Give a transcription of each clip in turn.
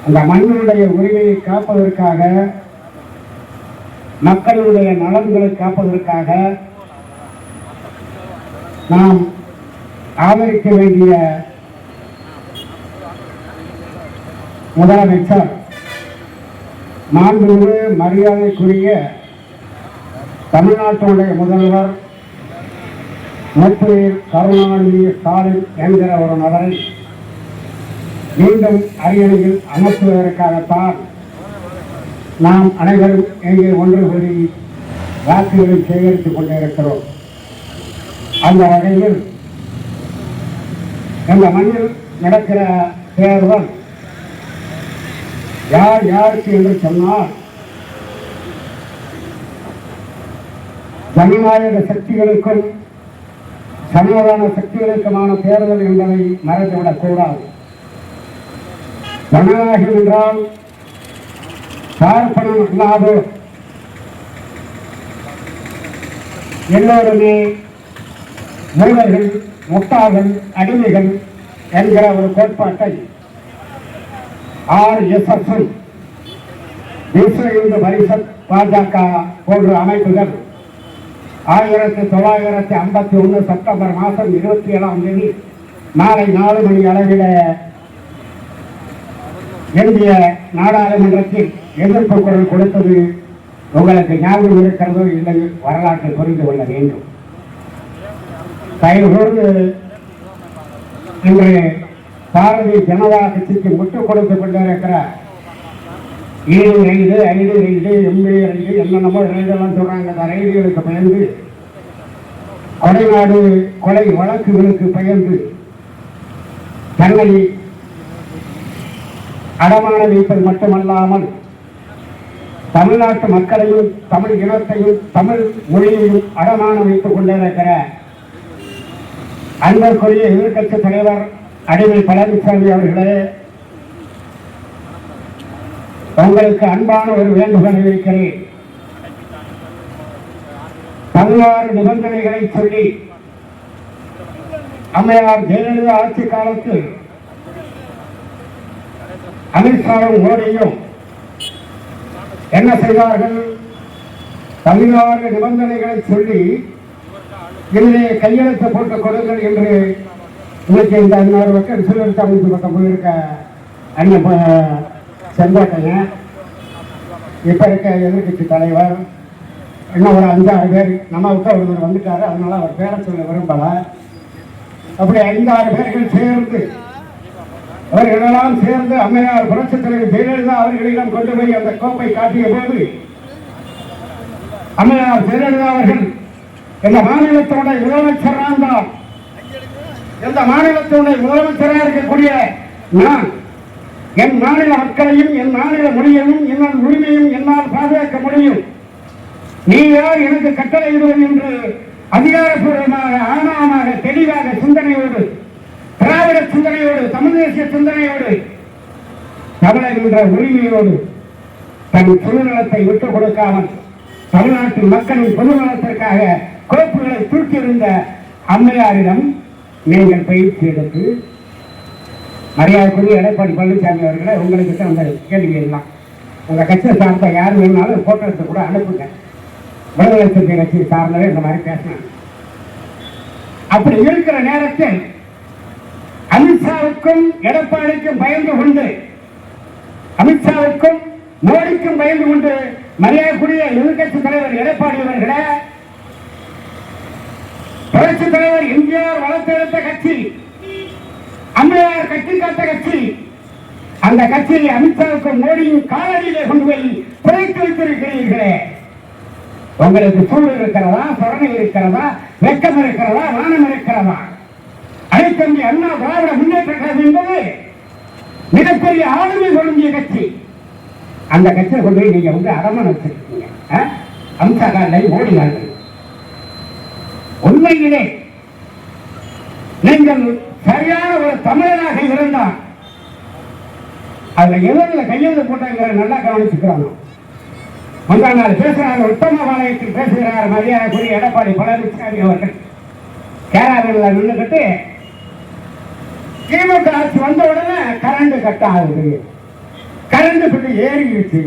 அந்த மண்ணுடைய உரிமையை காப்பதற்காக, மக்களுடைய நலன்களை காப்பதற்காக நாம் ஆதரிக்க வேண்டிய முதலமைச்சர் மாண்புமிகு மரியாதைக்குரிய தமிழ்நாட்டுடைய முதல்வர் முத்துவேல் கருணாநிதி ஸ்டாலின் என்கிற ஒரு நபரை மீண்டும் அரியணையில் அமர்த்துவதற்காகத்தான் நாம் அனைவரும் இங்கே ஒன்று கூடி வாக்குகளை சேகரித்துக் கொண்டிருக்கிறோம். அந்த வகையில் இந்த மண்ணில் நடக்கிற தேர்தல் யார் யாருக்கு என்று சொன்னால், ஜனநாயக சக்திகளுக்கும் சமாதான சக்திகளுக்குமான தேர்தல் என்பதை மறந்துவிடக் கூடாது. ஜனநாயகம் என்றால் பார்ப்பனம் இல்லாதோ எல்லோருமே மூடர்கள், முட்டாள்கள், அடிமைகள் என்கிற ஒரு கோட்பாட்டை RSS, விஸ்வ இந்து பரிஷத், பாஜக போன்ற அமைப்புகள் 1951 செப்டம்பர் மாதம் 27ஆம் தேதி மாலை 4 மணி அளவில் இந்திய நாடாளுமன்றத்தில் எதிர்ப்பு குரல் கொடுத்தது உங்களுக்கு ஞாபகம் இருக்கிறதோ இல்லை, வரலாற்றை புரிந்து கொள்ள வேண்டும். தயவுகூர்ந்து இன்று பாரதிய ஜனதா கட்சிக்கு முட்டுக் கொடுத்துக் கொண்டிருக்கிற 7 ரைடு, 5 ரைடு, MA ரைடு, என்னென்னமோ ரைடெல்லாம் சொல்றாங்க. அந்த ரைடுகளுக்கு பயந்து, கொடைநாடு கொலை வழக்குகளுக்கு பயந்து தன்னை அடமான வைப்பது மட்டுமல்லாமல் தமிழ்நாட்டு மக்களையும் தமிழ் இனத்தையும் தமிழ் மொழியையும் அடமான வைத்துக் கொண்டிருக்கிற அன்பர்க்குரிய எதிர்கட்சி தலைவர் அடிமை பழனிசாமி அவர்களே, உங்களுக்கு அன்பான ஒரு வேண்டுகோளை வைக்கிறேன். 16 நிபந்தனைகளை சொல்லி அம்மையார் ஜெயலலிதா ஆட்சி காலத்தில் அமித்ஷாவும் மோடியும் என்ன செய்தார்கள்? 16 நிபந்தனைகளை சொல்லி இதிலே கையெழுத்து போட்டுக் கொடுங்கள் என்று இன்னைக்கு இந்த இன்னொரு பக்கம் சிறுவர்த்தி அமைப்பு பக்கம் போயிருக்க அண்ணன் செங்கோட்டையன், இப்ப இருக்க எதிர்கட்சி தலைவர், இன்னும் ஒரு 5-6 பேர், நம்ம விட்டு ஒருவர் வந்துட்டாரு, அதனால அவர் பேரை சொல்ல விரும்பல. அப்படி 5-6 பேர்கள் சேர்ந்து, அவர்களெல்லாம் சேர்ந்து அம்மையார் புரட்சித் தலைவர் ஜெயலலிதா அவர்களிடம் கொண்டு போய் அந்த கோப்பை காட்டிய போது, அம்மையார் ஜெயலலிதா அவர்கள் இந்த மாநிலத்தினுடைய முதலமைச்சராக இருந்தால், இந்த மாநிலத்தினுடைய முதலமைச்சராக இருக்கக்கூடிய நான் என் மாநில மக்களையும் என் மாநில மொழியையும் என் உரிமையும் என்னால் பாதுகாக்க முடியும். நீ யார் எனக்கு கட்டளை இடுவது என்று அதிகாரப்பூர்வமாக, ஆணவமாக, தெளிவாக, சிந்தனையோடு, திராவிட சிந்தனையோடு, தமிழ் தேசிய சிந்தனையோடு, தமிழர் என்ற உரிமையோடு தன் சுயநலத்தை விட்டுக் கொடுக்காமல் தமிழ்நாட்டின் மக்களின் பொதுநலத்திற்காக கோப்புகளை தூக்கியிருந்த அம்மையாரிடம் நீங்கள் பயிற்சி எடுத்து, மரியாதைக்குரிய எடப்பாடி பழனிசாமி அவர்களை உங்களுக்கு அந்த கேள்வி எல்லாம் உங்க கட்சியை சார்ந்த யார் வேணும்னாலும் போட்டோ எடுத்து கூட அனுப்புங்க. விடுதலை சிறுத்தை கட்சியை சார்ந்தவே இந்த மாதிரி பேசினாங்க. அப்படி இருக்கிற நேரத்தில் அமித்ஷாவுக்கும் எடப்பாடிக்கும் பயந்து கொண்டு, அமித்ஷாவுக்கும் மோடிக்கும் பயந்து கொண்டு மரியாதைக்குரிய எதிர்கட்சி தலைவர் எடப்பாடி அவர்களே, புரட்சி தலைவர் எம்ஜிஆர் வளர்த்தெடுத்த கட்சி, அம்மையார் கட்சி காத்த கட்சி, அந்த கட்சியை அமித்ஷாவுக்கும் மோடியும் காலடியிலே கொண்டு போய் புதைத்து வைத்திருக்கிறீர்களே, உங்களுக்கு சூழல் இருக்கிறதா, சொரணை இருக்கிறதா, வெக்கம் இருக்கிறதா, வானம் இருக்கிறதா? அனைத்தம்பி அண்ணா திராவிட முன்னேற்ற கழகம் என்பது மிகப்பெரிய ஆளுமை பொருந்திய கட்சி. அந்த கட்சியை கொண்டு போய் நீங்க வந்து அடமான வச்சிருக்கீங்க. அமித்ஷா காலை மோடி காலை. உண்மையிலே நீங்கள் சரியான ஒரு தமிழனாக இருந்தால் அதுல எதிரில் கையெழுத்து போட்டாங்கிற நல்லா கவனிச்சுக்கிறாங்க. முந்தாள் நாள் பேசுறாங்க, உத்தமபாளையத்தில் பேசுகிறார் மரியாதைக்குரிய எடப்பாடி பழனிசாமி அவர்கள். கேரளாவில் நின்றுகிட்டு திமுக ஆட்சி வந்த உடனே கரண்ட் கட் ஆகுது, கரண்ட் பில்லு ஏறிடுச்சு.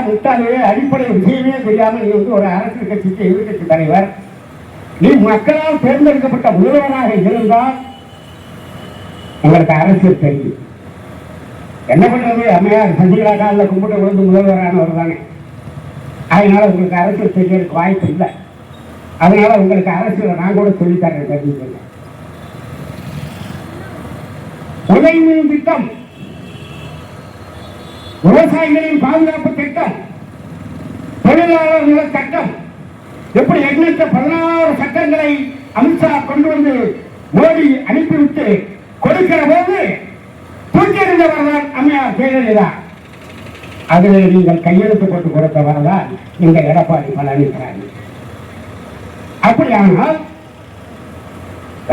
முட்டாளே, அடிப்படை விஷயமே தெரியாம நீ வந்து ஒரு அரசியல் கட்சிக்கு எதிர்கட்சி தலைவர், நீ மக்களால் தேர்ந்தெடுக்கப்பட்ட முதல்வராக இருந்தால் உங்களுக்கு அரசியல் தெரியும். என்ன பண்றது, அம்மையார் சசிகலா காலில் கும்பிட்டு விழுந்து முதல்வரானவர் தானே. அதனால உங்களுக்கு அரசியல் தெரியறதுக்கு வாய்ப்பு இல்லை. அதனால உங்களுக்கு அரசியல் நான் கூட சொல்லித்தரேன், தெரிஞ்சுக்கங்க. உதயமின் திட்டம், விவசாயிகளின் பாதுகாப்பு திட்டம், தொழிலாளர் நல சட்டம், எப்படி எண்ணற்ற 16 சட்டங்களை அமித்ஷா கொண்டு வந்து மோடி அனுப்பிவிட்டு கொடுக்கிற போது தூக்கியிருந்தவர் தான் அம்மையார் ஜெயலலிதா. அதில் நீங்கள் கையெழுத்து போட்டு கொடுத்தவர் தான் இந்த எடப்பாடி பழனிசாமி. அப்படியானால்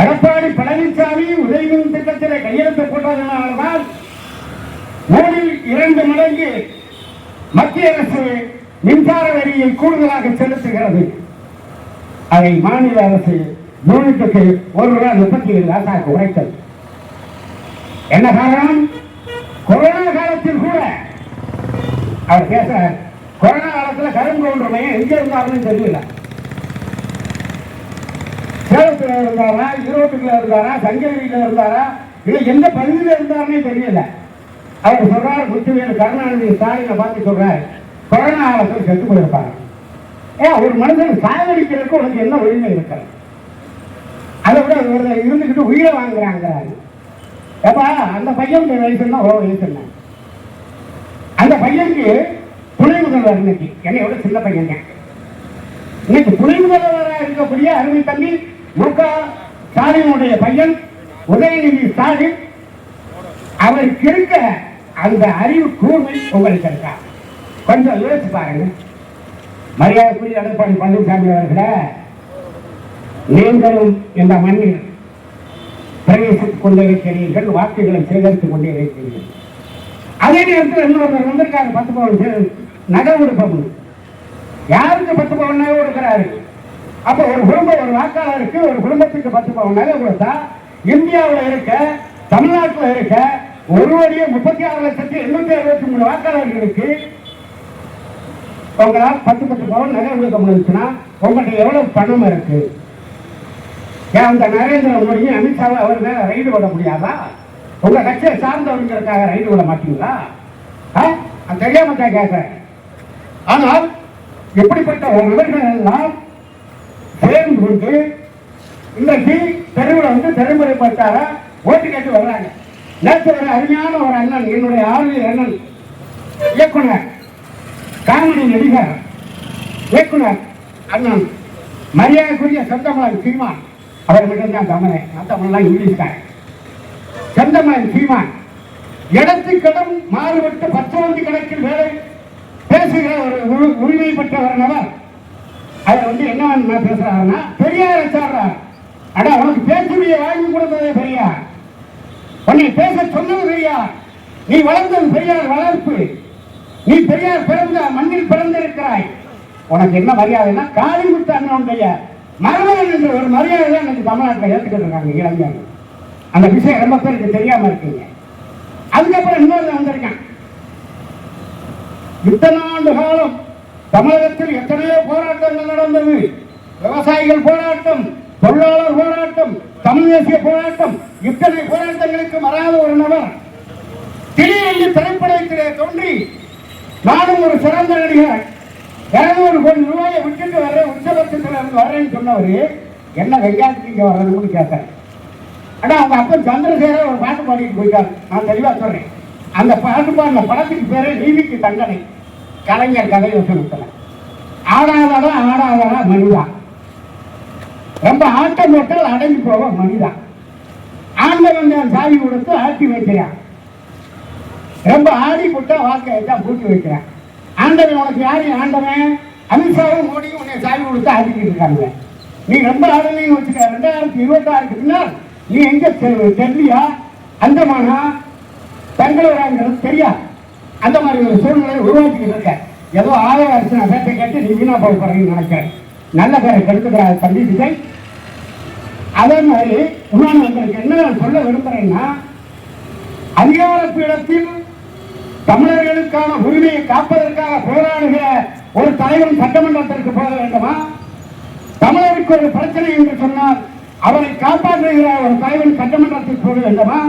எடப்பாடி பழனிசாமி உதயமின் திட்டத்தில் கையெழுத்து போட்டதனால்தான் மோடி 2 மடங்கு மத்திய அரசு மின்சார வரியை கூடுதலாக செலுத்துகிறது. அதை மாநில அரசு யூனிட்டுக்கு ₹1.37 உரைத்தது. என்ன காரணம்? கொரோனா காலத்தில் கூட அவர் பேசுறார். கொரோனா காலத்தில் கரும்பு ஒன்று மையம் எங்க இருந்தாருன்னு தெரியல. சேலத்தில் இருந்தாரா, ஈரோட்டுல இருந்தாரா, சங்ககிரியில இருந்தாரா, இல்ல எந்த பகுதியில் இருந்தாருன்னே தெரியல. அவர் சொல்றார், முத்துவேலு கருணாநிதி ஸ்டாலினை பார்த்து சொல்றாரு, கொரோனா காலத்தில் செத்து போயிருப்பாங்க. ஒரு மனுஷன் சாகடிக்கிறதுக்கு உனக்கு என்ன உரிமை இருக்காது? அதை விட இருந்துகிட்டு உயிரை வாங்குறாங்கிறாரு. எப்பா அந்த பையன் வயசுன்னா வயசு என்ன? அந்த பையனுக்கு துணை முதல்வர் இன்னைக்கு என்னை விட சின்ன பையன். இன்னைக்கு துணை முதல்வராக இருக்கக்கூடிய அருமை தம்பி மு.க. ஸ்டாலினுடைய பையன் உதயநிதி ஸ்டாலின். அவருக்கு இருக்க அந்த அறிவு கூர்மை உங்களுக்கு இருக்கா? கொஞ்சம் யோசிச்சு பாருங்க. மரியாதைக்குரிய எடப்பாடி பழனிசாமி அவர்களே, நீங்களும் இந்த மண்ணில் பிரவேசித்துக் கொண்டே இருக்கிறீர்கள், வாக்குகளை சேகரித்துக் கொண்டே இருக்கிறீர்கள். அதே நேரத்தில் இன்னொருத்தர் வந்திருக்காரு, 10 பவுன் நகை கொடுப்போம். யாருக்கு 10 பவுன் நகை கொடுக்கிறாரு? அப்ப ஒரு குடும்பம், ஒரு வாக்காளருக்கு ஒரு குடும்பத்துக்கு 10 பவுன் நகை கொடுத்தா இந்தியாவில் இருக்க, தமிழ்நாட்டில் இருக்க 1,36,863 வாக்காளர்களுக்கு உங்களால் 10 பவுன் நகை கொடுக்க முடிஞ்சுன்னா உங்கள்கிட்ட எவ்வளவு பணம் இருக்கு? ஏன் அந்த நரேந்திர மோடியும் அமித்ஷாவை அவர் மேல ரைடு விட முடியாதா? உங்க கட்சியை சார்ந்தவர்களுக்காக ரைடு விட மாட்டீங்களா? தெரியாம தான் கேட்கிறேன். ஆனால் இப்படிப்பட்ட ஒரு நபர்கள் எல்லாம் சேர்ந்து கொண்டு இன்றைக்கு தெருவில் வந்து தெருமுறைப்பட்டார ஓட்டு கேட்டு வர்றாங்க. நேற்று ஒரு அருமையான ஒரு அண்ணன், என்னுடைய ஆளுநர் அண்ணன், இயக்குனர், காமெடி நடிகர், இயக்குனர் அண்ணன், மரியாதைக்குரிய செந்தமலன் சீமான், அவர் மட்டும்தான் தமிழை, மற்றவங்களாம் இங்கிலீஷ்காரன். செந்தமலன் சீமான் இடத்துக்கிடம் மாறுபட்டு 10 கணக்கில் வேலை பேசுகிற ஒரு உரிமை பெற்ற ஒரு நபர். அவர் வந்து என்ன பேசுறாருன்னா, பெரியாரை சாடுறார். ஆனா உனக்கு பேச்சுடைய வாங்கி கொடுத்ததே பெரியார், உன்னை பேச சொன்னது பெரியார், நீ வளர்ந்தது பெரியார் வளர்ப்பு, நீ பெரியார் பிறந்த மண்ணில் பிறந்திருக்கிறாய். உனக்கு என்ன மரியாதைன்னா காளிமுத்து அண்ணனுடைய மருமகன் என்ற ஒரு மரியாதை தான் இன்னைக்கு தமிழ்நாட்டில் ஏற்றுக்கிட்டு இருக்காங்க இளைஞர்கள். அந்த விஷயம் ரொம்ப பேருக்கு தெரியாம இருக்கீங்க. அதுக்கப்புறம் இன்னொரு வந்திருக்கான். இத்தனை ஆண்டு காலம் தமிழகத்தில் எத்தனையோ போராட்டங்கள் நடந்தது. விவசாயிகள் போராட்டம், தொழிலாளர் போராட்டம், தமிழ் தேசிய போராட்டம், இத்தனை போராட்டங்களுக்கு வராத ஒரு நபர் திடீரென்று திரைப்படத்திலே தோன்றி நானும் ஒரு சிறந்த நடிகர், 200 கோடி ரூபாயை விட்டுட்டு வர்றேன், உச்சபட்சத்தில் இருந்து வர்றேன்னு சொன்னவர் என்ன வெங்காயத்துக்கு இங்கே வர்றதுன்னு கேட்கிறேன். ஆனா அவங்க அப்பன் சந்திரசேகர் ஒரு பாட்டு பாடிட்டு போயிட்டார். நான் தெளிவா சொல்றேன், அந்த பாட்டு பாடின படத்துக்கு பேரு நீதிக்கு தண்டனை, கலைஞர் கதை வசனத்துல. ஆடாதடா ஆடாதடா மனிதா, ரொம்ப ஆட்டம் போட்டால் அடங்கி போவ மனிதா, ஆண்டவன் சாவி கொடுத்து ஆட்டி வைக்கிறான், ரொம்ப ஆடி போட்டா வாக்கை பூட்டி வைக்கிறான். ஆண்டவன் உனக்கு யாரு ஆண்டவன்? அமித்ஷாவும் மோடியும் உன்னை சாவி கொடுத்து ஆட்டிக்கிட்டு இருக்காங்க. நீ ரொம்ப ஆடலைன்னு வச்சுக்க. 2026 பின்னால் நீ எங்க டெல்லியா, அந்தமானா, பெங்களூராங்கிறது தெரியாது. அந்த மாதிரி ஒரு சூழ்நிலையை உருவாக்கிட்டு இருக்க. ஏதோ ஆதார அரசு பேட்டை கேட்டு நீ வீணா போக போறீங்கன்னு நினைக்கிறேன். நல்ல பேரை கெடுத்துக்கிறார் தம்பி விஜய். அதே மாதிரி இன்னொன்று உங்களுக்கு என்ன சொல்ல விரும்புறேன்னா, அதிகார பீடத்தில் தமிழர்களுக்கான உரிமையை காப்பதற்காக போராடுகிற ஒரு தலைவன் சட்டமன்றத்திற்கு போக வேண்டுமா? தமிழருக்கு ஒரு பிரச்சனை என்று சொன்னால் அவரை காப்பாற்றுகிற ஒரு தலைவன் சட்டமன்றத்திற்கு போக வேண்டுமா?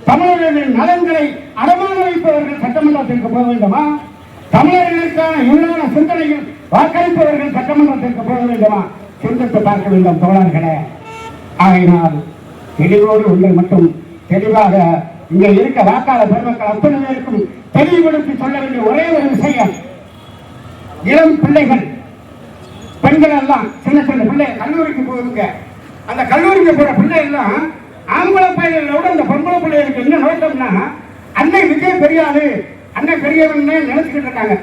தமிழர்களின் நலன்களை அடமான வைப்பவர்கள் சட்டமன்றத்திற்கு போக வேண்டுமா? தமிழர்களுக்கான இல்லாத சிந்தனையில் வாக்களிப்பவர்கள் சட்டமன்றத்திற்கு போக வேண்டுமா? சிந்தித்து பார்க்க வேண்டும் தோழர்களே. ஆகையினால் தெளிவோடு ஒன்றை மட்டும் தெளிவாக இங்கே இருக்க வாக்காளர் பெருமக்கள் அத்தனை பேருக்கும் தெளிவுபடுத்தி சொல்ல வேண்டிய ஒரே ஒரு விஷயம், இளம் பிள்ளைகள் பெண்கள் எல்லாம் சின்ன சின்ன பிள்ளை கல்லூரிக்கு போகுதுங்க. அந்த கல்லூரிக்கு போற பிள்ளை எல்லாம் ஆம்பளை பையனோட அந்த பொம்பளை பிள்ளைகளுக்கு என்ன நோக்கம்னா, அன்னை விஜய் பெரியாரு அன்னை பெரியவன் நினைச்சுக்கிட்டு இருக்காங்க.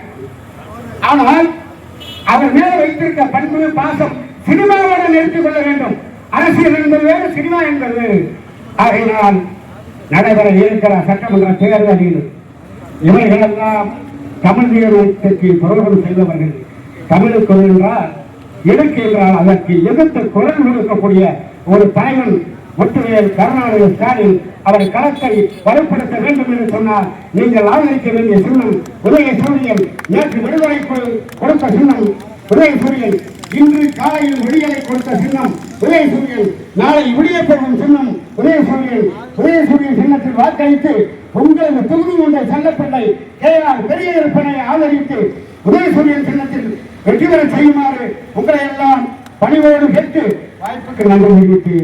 ஆனால் அவர் மேல வைத்திருக்க பண்பு பாசம் சினிமாவோட நிறுத்திக் கொள்ள வேண்டும். அரசியல் என்பது வேறு, சினிமா என்பது. ஆகையினால் நடைபெற இருக்கிற சட்டமன்ற தேர்தலில் இவர்களெல்லாம் தமிழ் தேர்தலுக்கு துரோகம் செய்தவர்கள். தமிழுக்கு என்றால் எதுக்கு என்றால் அதற்கு எதிர்த்து குரல் கொடுக்கக்கூடிய ஒரு தலைவன் முத்துவேல் கருணாநிதி ஸ்டாலின் அவர் களத்தை வலுப்படுத்த வேண்டும் என்று சொன்னால் நீங்கள் ஆதரிக்க வேண்டிய சின்னம் உதயசூரியன். நேற்று விடுதலை கொடுத்த சின்னம் உதயசூரியன், இன்று காலையில் விடியலை கொடுத்த சின்னம் உதயசூரியன், நாளை விடிய போகும் சின்னம் உதயசூரியன். உதயசூரியன் சின்னத்தில் வாக்களித்து உங்களது தொகுதி ஒன்றை செல்லப்பிள்ளை KR பெரியப்பனை ஆதரித்து உதயசூரியன் சின்னத்தில் வெற்றி பெற செய்யுமாறு உங்களை எல்லாம் பணிவோடு கேட்டு வாய்ப்புக்கு நன்றி தெரிவித்து